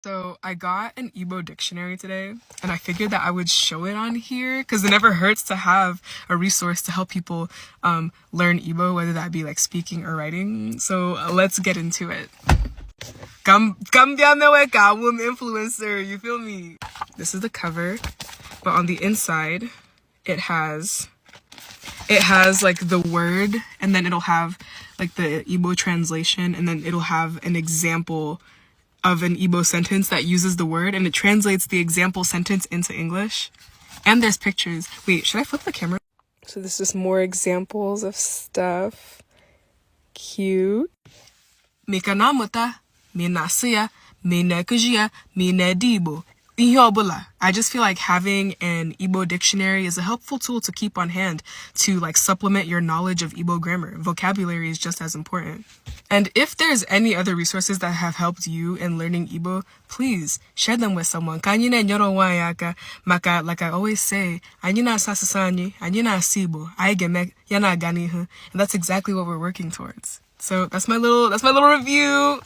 So I got an Igbo dictionary today, and I figured that I would show it on here because it never hurts to have a resource to help people learn Igbo, whether that be like speaking or writing. So let's get into it. Cambiame influencer, you feel me? This is the cover, but on the inside, it has like the word, and then it'll have like the Igbo translation, and then it'll have an example of an Igbo sentence that uses the word, and it translates the example sentence into English. And there's pictures. Wait, should I flip the camera? So this is more examples of stuff. Cute. Mika namuta, mina siya, mina kujia, mina dibo. I just feel like having an Igbo dictionary is a helpful tool to keep on hand to like supplement your knowledge of Igbo grammar. Vocabulary is just as important. And if there's any other resources that have helped you in learning Igbo, please share them with someone. Like I always say, and that's exactly what we're working towards. So that's my little review.